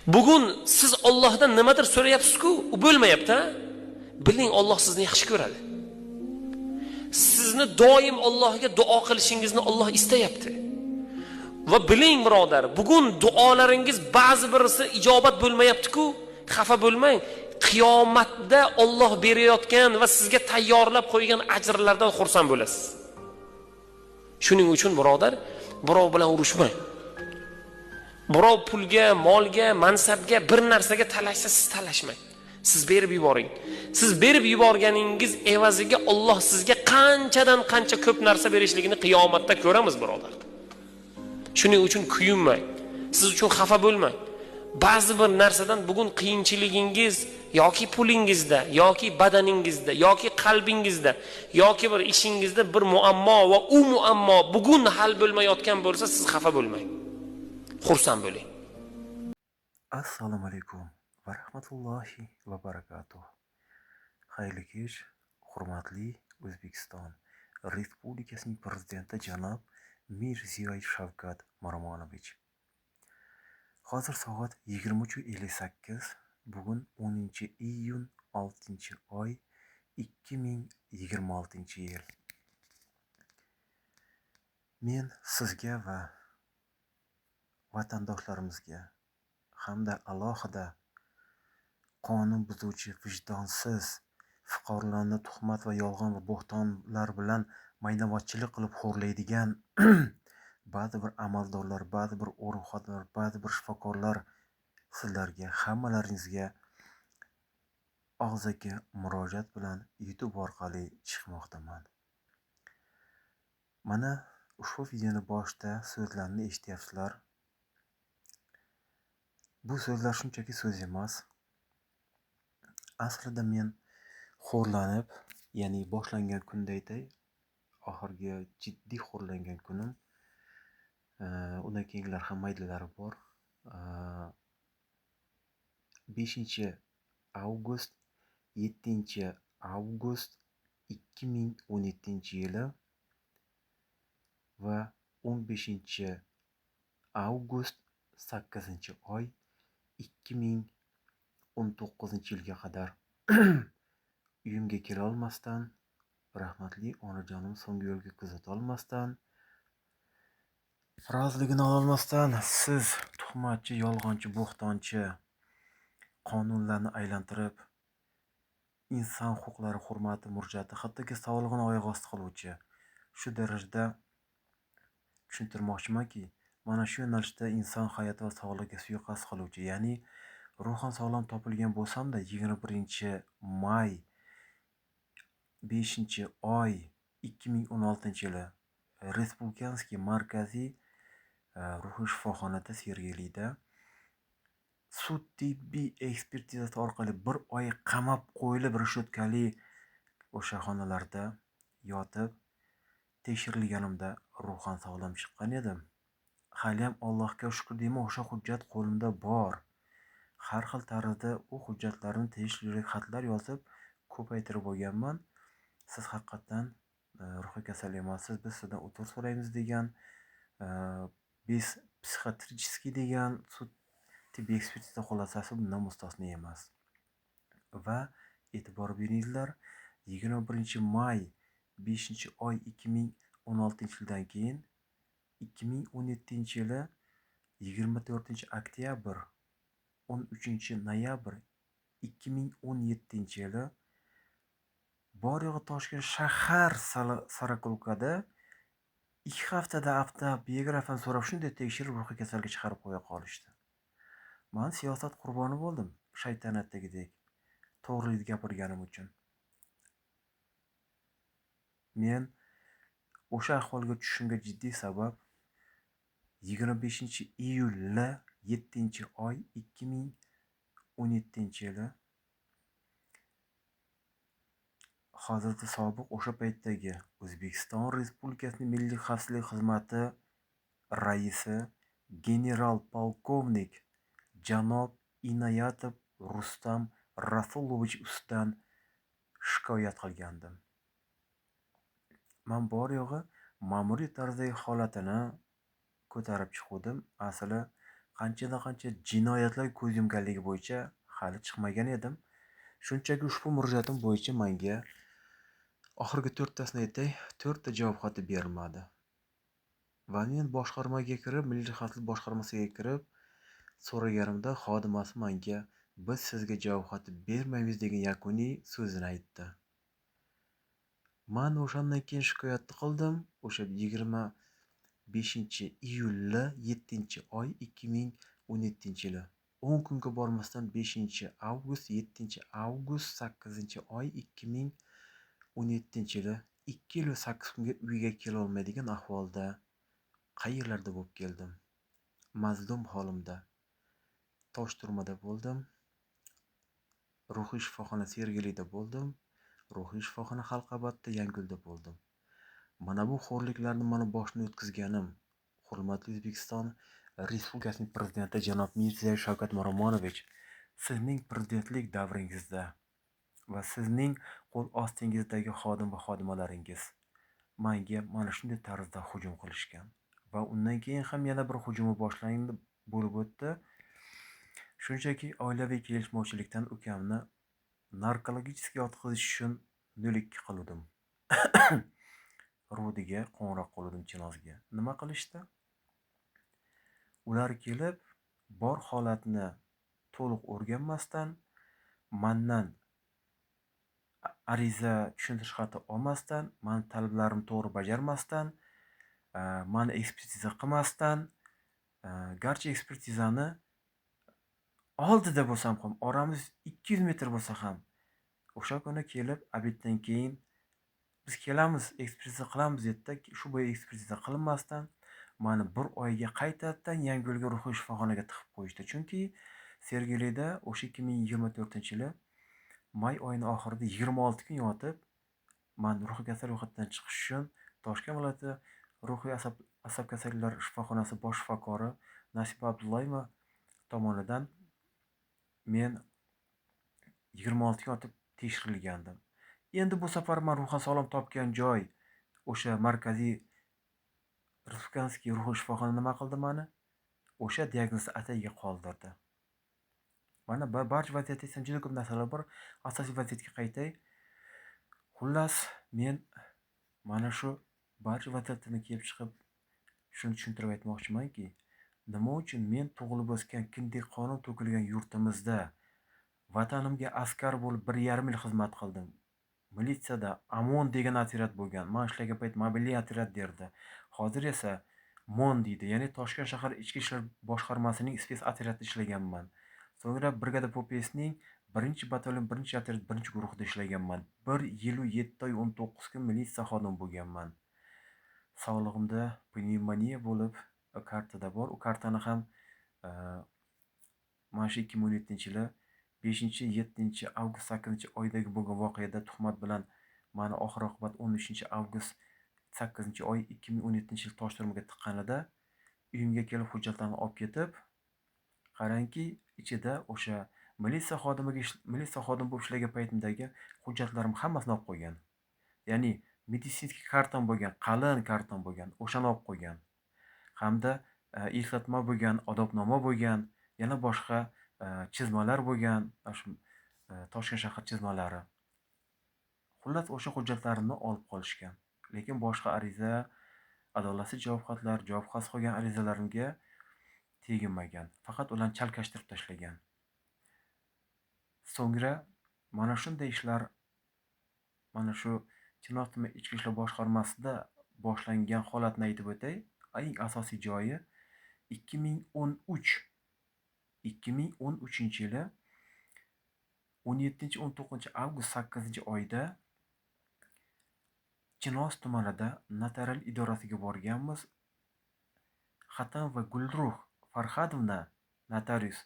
Bugun siz Allohdan nimadir so'rayapsiz-ku, u bo'lmayapti. Biling, Alloh sizni yaxshi ko'radi. Sizni doim Allohga duo qilishingizni Alloh istayapti. Va biling birodar, bugun duolaringiz ba'zi birisi ijobat bo'lmayapti-ku, xafa bo'lmang. Qiyomatda Alloh berayotgan va sizga tayyorlab qo'ygan ajrlardan xursand bo'lasiz. Shuning uchun birodar, birov bilan urushmang. Birov pulga, molga, mansabga, bir narsaga talashsa siz talashmang. Siz berib yuboring. Siz berib yuborganingiz evaziga Alloh sizga qanchadan qancha ko'p narsa berishligini qiyomatda ko'ramiz birodar. Shuning uchun kuyinmang. Siz uchun xafa bo'lmang. Ba'zi bir narsadan bugun qiyinchiligingiz yoki pulingizda, yoki badaningizda, yoki qalbingizda, yoki bir ishingizda bir muammo va u muammo bugun hal bo'lmayotgan bo'lsa, siz xafa bo'lmang. Xursand bo'ling. Assalomu alaykum va rahmatullohi va barakatuh. Xayrli kech, hurmatli O'zbekiston Respublikasining prezidenti janob Mirziyoyev Shavkat Miromonovich. Hozir soat 23:58. Bugun 10-iyun 6-oy 2026-yil. Men sizga va vatandoshlarimizga hamda alohida qonun buzuvchi, vijdonsiz fuqarolarni tuhmat va yolg'on va bo'htonlar bilan maynavotchilik qilib xo'rlaydigan ba'zi bir amaldorlar, ba'zi bir o'rin xodimlar, ba'zi bir shifokorlar, sizlarga hammalaringizga og'zaki murojaat bilan YouTube orqali chiqmoqdaman. Mana ushbu videoni boshida so'zlarni eshityapsizlar. Bu so'zlar shunchaki so'z emas. Aslida men xo'rlanib, ya'ni boshlangan kunda aytay, oxirgi jiddiy xo'rlangan kunim, undan keyingilar ham maydalari bor. 5-avgust 7-avgust 2017-yili va 15-avgust 8-oy 2019-yilga qadar uyimga kela olmasdan, rahmatli onajonim so'nggi yo'lga kuzata olmasdan, roziligini ololmasdan siz tuhmatchi, yolg'onchi, bo'htonchi qonunlarni aylantirib, inson huquqlari hurmati, murjati, hattoki sog'lig'ini oyoq osti qiluvchi, shu darajada tushuntirmoqchimanki, mana shu yo'nalishda inson hayoti va sog'ligiga suiqasd qiluvchi, ya'ni ruhan sog'lom topilgan bo'lsam-da 21-may 5-oy 2016-yili Respublikanskiy markaziy ruhiy shifoxonada Sergelida sud tibbiy ekspertizasi orqali 1 oy qamab qo'yilib, rishotkali o'sha xonalarda yotib tekshirilganimda ruhan sog'lom chiqqan edim. Haliyam Allohga shukr deyman, o'sha hujjat qo'limda bor. Har xil tarzda u hujjatlarni tegishli xatlar yozib ko'paytirib olganman. Siz haqiqatan ruhiy kasal emassiz, biz sizdan uzr so'raymiz degan, biz psixiatricheskiy degan sud tibbiy ekspertiza xulosasi bundan mustasno emas. Va e'tibor beringlar, 21-may 5-oy 2016-yildan keyin 2017-yili 24-oktyabr 13-noyabr 2017-yili bor yo'g'i Toshkent shahar Sarakulkada 2 haftada avtobiografiyani so'rab shunday tekshirib ruhiy kasalga chiqarib qo'ya qolishdi. Men siyosat qurboni bo'ldim, shaytanatdagidek, to'g'rilikni gapirganim uchun. Men o'sha ahvolga tushishimga jiddiy sabab 25-iyulda 7-oy 2017-yili hozirda sobiq o'sha paytdagi O'zbekiston Respublikasining Milliy xavfsizlik xizmati raisi general-polkovnik janob Inoyatov Rustam Rasulovich ustidan shikoyat qilgandim. Men bor yo'g'i ma'muriy tarzdagi holatini ko'tarib chiqdim. Asli qancha jinoyatlar ko'z yumganligi bo'yicha hali chiqmagan edim. Shunchaki ushbu murojaatim bo'yicha menga oxirgi 4 tasini aytay, 4 ta javob xati berilmadi. Va men boshqarmaga kirib, Milliy xavfsizlik boshqarmasiga kirib so'raganimda xodimasi menga biz sizga javob xati bermaymiz degan yakuniy so'zini aytdi. Men o'shandan keyin shikoyatni qildim. O'sha 25-iyulda 7-oy 2017-yili 10 kunga bormasdan 5-avgust, 7-avgust, 8-oy 2017-yili 2 yil va 8 kunga uyga kela olmaydigan ahvolda qayerlarda bo'lib keldim. Mazlum holimda Toshturmada bo'ldim. Ruhiy shifoxona Sergelida bo'ldim. Ruhiy shifoxona Halqabadda, Yangulda bo'ldim. Mana bu xo'rliklarni mana boshini o'tkazganim, hurmatli O'zbekiston Respublikasining prezidenti janob Mirziyoyev Shavkat Miromonovich, sizning prezidentlik davringizda va sizning qo'l ostingizdagi xodim va xodimalaringiz menga mana shunday tarzda hujum qilishgan va undan keyin ham yana bir hujumi boshlandi bo'lib o'tdi. Shunchaki oilaviy kelishmovchilikdan ukamni narkologический yotqizish uchun 02 qildim. Rudiga qo'ng'iroq qildim, Chinozga. Nima qilishdi? Ular kelib, bor holatni to'liq o'rganmasdan, mendan ariza tushuntirish xati olmasdan, men talablarimni to'g'ri bajarmasdan, meni ekspertiza qilmasdan, garchi ekspertizani oldida bo'lsam ham, oramiz 200 metr bo'lsa ham, o'sha kuni kelib, obeddan keyin biz kelamiz, ekspertiza qilamiz dedi. Shu bo'yi ekspertiza qilinmasdan meni bir oyga qaytadan Yangiyo'lga ruhiy shifoxonaga tiqib qo'yishdi. Chunki Sergelida o'sha 2024-yili may oyining oxirida 26 kun yotib, men ruhiy kasal ro'yxatidan chiqish uchun Toshkent viloyati ruhiy asab kasalliklar shifoxonasi bosh shifokori Nasiba Abdullayeva tomonidan men 26 kun yotib tekshirilgandim. Endi bu safar men ruhan sog'lom topgan joy o'sha markaziy Respublikaning ruhiy shifoxona nima qildi meni? O'sha diagnozni atayiga qoldirdi. Mana barcha vaziyatda esa juda ko'p narsalar bor. Asosiy vaziyatga qaytay. Xullas, men mana shu barcha vaziyatlarni kelib chiqib shuni tushuntirib aytmoqchimanki, nima uchun men tug'ilib o'sgan kindik qonun to'kilgan yurtimizda vatanimga askar bo'lib 1,5 yil xizmat qildim. Militsiyada Amon degan otryad bo'lgan. Men ishlagan payt mobiliy otryad derdi. Hozir esa MON deydi. Ya'ni Toshkent shahar ichki ishlar boshqarmasining spes otryadida ishlaganman. So'ngra brigada PPSning 1-batalyon 1-otryad 1-guruhida ishlaganman. 1 yil 7 oy 19 kun militsiya xodimi bo'lganman. Sog'lig'imda pnevmoniya bo'lib, kartada bor. U kartani ham mana shu 2017-yili 5-7-avgust 8-oydagi bo'lgan voqeada tuhmat bilan meni oxir oqibat 13-avgust 8-oy 2017-yil Toshturmaga tiqqanida uyimga kelib hujjatlarni olib ketib, qarangki, ichida o'sha militsiya xodim bo'lib ishlagan paytimdagi hujjatlarim hammasini olib qo'ygan. Ya'ni meditsinskiy karton bo'lgan, qalin karton bo'lgan, o'shani olib qo'ygan. Hamda eslatma bo'lgan, odobnoma bo'lgan, yana boshqa chizmalar bo'lgan, Toshkent shahar chizmalari. Xullas, o'sha hujjatlarimni olib qolishgan. Lekin boshqa ariza, adolatsiz javob xatlar, javob xat qolgan arizalarimga teginmagan. Faqat ularni chalkashtirib tashlagan. So'ngra mana shunday ishlar mana shu Chinoz tuman ichki ishlar boshqarmasida boshlangan holatni aytib o'tay. Eng asosiy joyi 2013-yili 17-19-avgust 8-oyda Chinoz tumanida notarial idorasiga borganmiz. Xatan va Gulruh Farhadovna notarius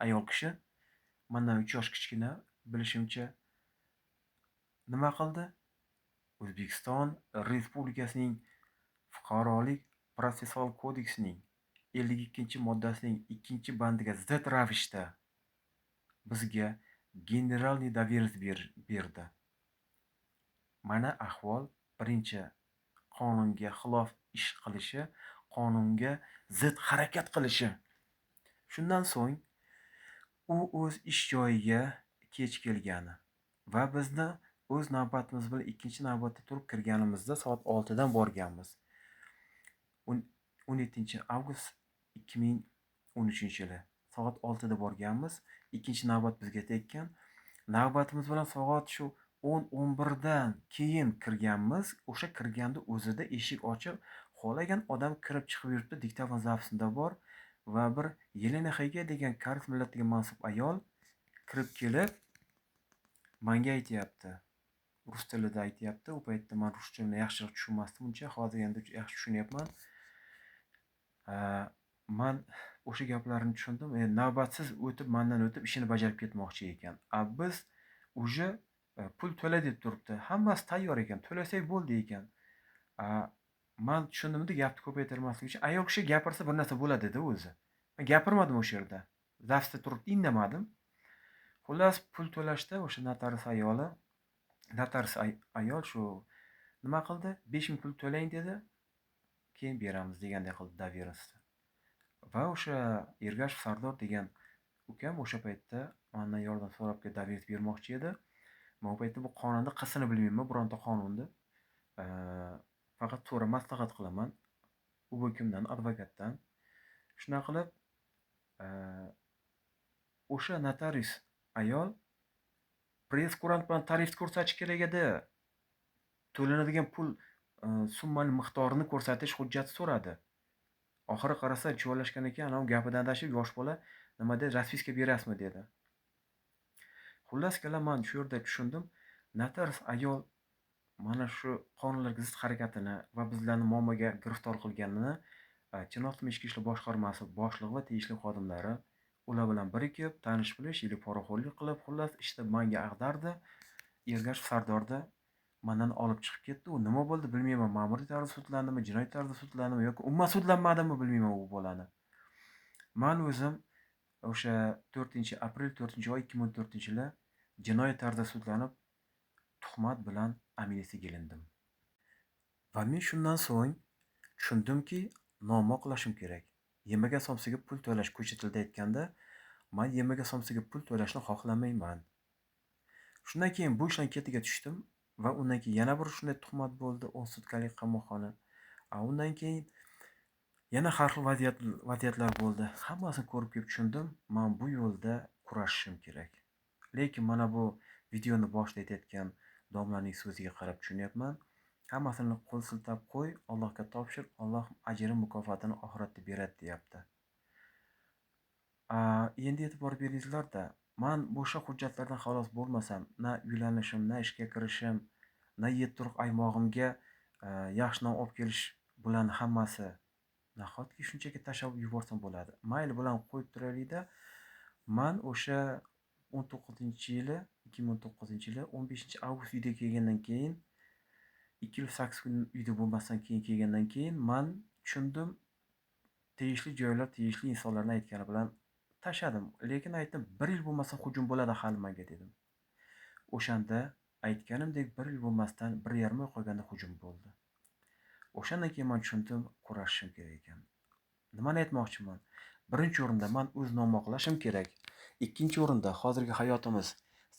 ayol kishi, mendan 3 yosh kichkina, bilishimcha nima qildi? O'zbekiston Respublikasining Fuqarolik protsessual kodeksining 52-moddasining 2-bandiga zid ravishda bizga generalniy доверенность berdi. Mana ahvol birinchi qonunga xilof ish qilishi, qonunga zid harakat qilishi. Shundan so'ng u o'z ish joyiga kech kelgani va bizni o'z navbatimiz bilan ikkinchi navbatda turib kirganimizda soat 6 dan borganmiz. 17 avgust 2013-yili soat 6 da borganmiz. Ikkinchi navbat bizga tekkan. Navbatimiz bilan soat shu 10-11 dan keyin kirganmiz. O'sha kirganda o'zida eshik ochiq, xohlagan odam kirib chiqib yuribdi. Diktafon zapisida bor va bir Yelena Xayga degan koreys millatiga mansub ayol kirib kelib menga aytyapti. Rus tilida aytyapti. U paytda men ruschani yaxshiroq tushunmasdim uncha, hozir endi yaxshi tushunyapman. Men o'sha gaplarini tushundim. Navbatsiz o'tib, mendan o'tib ishini bajarib ketmoqchi ekan. Biz uje pul to'la deb turibdi. Hammasi tayyor ekan. To'lasak bo'ldi ekan. Men tushundimda gapni ko'paytirmaslik uchun ayol kishi gapirsa bir narsa bo'ladi-da o'zi. Men gapirmadim o'sha yerda. Zafda turib indamadim. Xullas pul to'lashda o'sha notarius ayol shu nima qildi? 5000 pul to'lang dedi. Keyin beramiz deganday qildi doверенность. Va o'sha Ergashev Sardor degan ukam o'sha paytda mendan yordam so'rab doверенность bermoqchi edi. Men u paytda bu qonunda qisini bilmayman, bironta qonunda. Faqat to'g'ri maslahat qilaman. U kimdan? Advokatdan. Shuna qilib o'sha notarius ayol press-kurant bilan tarif ko'rsatish kerak edi. To'lanadigan pul summaning miqdorini ko'rsatish hujjati so'radi. Oxiri qarasa chuvallashgan ekan, ana gapidan adashib yosh bola nima dedi, raspiska berasizmi dedi. Xullas kelam men shu yerda tushundim. Notarius ayol mana shu qonunlarga zid harakatini va bizlarni muammoga giriftor qilganini Chinoq ichki ishlar boshqarmasi boshlig'i va tegishli xodimlari ular bilan birikib, tanish-bilish, yili poraxo'rlik qilib, xullas ishda menga ag'dardi. Ergashev Sardorda mendan olib chiqib ketdi. U nima bo'ldi bilmayman. Ma'muriy tarzda sudlandimi, jinoiy tarzda sudlandimi yoki umuman sudlanmadimi bilmayman u bolani. Men o'zim o'sha 4-aprel 4-oy 2014-yili jinoiy tarzda sudlanib, tuhmat bilan amnistiyaga ilindim. Va men shundan so'ng tushundimki, noma qilishim kerak. Yemaga somsaga pul to'lash ko'cha tilida aytganda, men yemaga somsaga pul to'lashni xohlamayman. Shundan keyin bu ishning ketiga tushdim va undan keyin yana bir shunday tuhmat bo'ldi, 10 sutkalik qamoqxona. Undan keyin yana har xil vaziyatlar bo'ldi. Hammasini ko'rib kelib tushundim, men bu yo'lda kurashishim kerak. Lekin mana bu videoni boshida aytayotgan domlaning so'ziga qarab tushunyapman. Hammasini qo'l siltab qo'y, Allohga topshir, Alloh ajri mukofotini oxiratda beradi deyapti. Endi e'tibor beringizlar-da, men bo'sha hujjatlardan xalos bo'lmasam, na uylanishim, na ishga kirishim, na yettiruq aymog'imga yaxshi nom olib kelish bilan hammasi nahotki shunchaki tashlab yuborsam bo'ladi. Mayli bilan qo'yib turaylik-da. Men o'sha 2019-yili 15 uyda kelgandan keyin 208 kun uyda bo'lmasdan keyin kelgandan keyin men tushundim, tegishli joylar, tegishli insonlarning aytgani bilan tashladim. Lekin aytdim, 1 yil bo'lmasdan hujum bo'ladi hali menga dedim. O'shanda aytganimdek 1 yil bo'lmasdan 1,5 oy qolganda hujum bo'ldi. O'shandan keyin men tushundim, kurashishim kerak ekan. Nimani aytmoqchiman? Birinchi o'rinda men o'z nomini oqlashim kerak. Ikkinchi o'rinda hozirgi hayotimiz,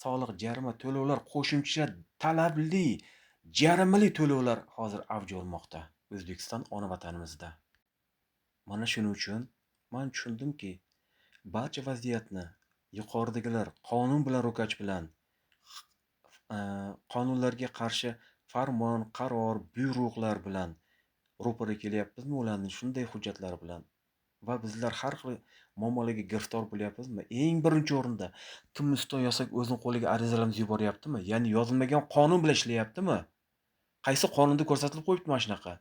soliq, jarima to'lovlar, qo'shimcha talabli, jarimali to'lovlar hozir avj olmoqda O'zbekiston ona vatanimizda. Mana shuning uchun men tushundimki, barcha vaziyatni yuqoridagilar qonun bilan ro'kach bilan qonunlarga qarshi farmon, qaror, buyruqlar bilan ro'para kelyapmizmi ularning shunday hujjatlari bilan va bizlar har xil muammolarga giriftor bo'lyapmizmi? Eng birinchi o'rinda kimni ustun yosak o'zining qo'liga arizalarimizni yuboryaptimi? Ya'ni yozilmagan qonun bilan ishlayaptimi? Qaysi qonunda ko'rsatilib qo'yibdi mana shunaqa?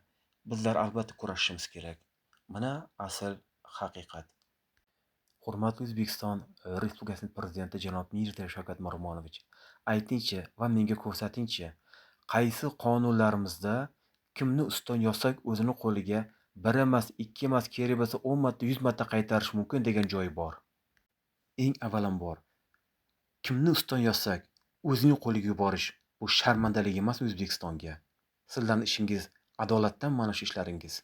Bizlar albatta kurashishimiz kerak. Mana asl haqiqat. Hurmatli O'zbekiston Respublikasining prezidenti janob Mirziyoyev Shavkat Miromonovich, aytingchi va menga ko'rsatingchi, qaysi qonunlarimizda kimni ustun yosak o'zini qo'liga 1 emas, 2 emas, kerak bo'lsa 10 marta, 100 marta qaytarish mumkin degan joy bor. Eng avvalambor, kimni ustun yosak o'zining qo'liga yuborish bu sharmandalik emasmi O'zbekistonga? Sizlarning ishingiz adolatdan mana shu ishlaringiz.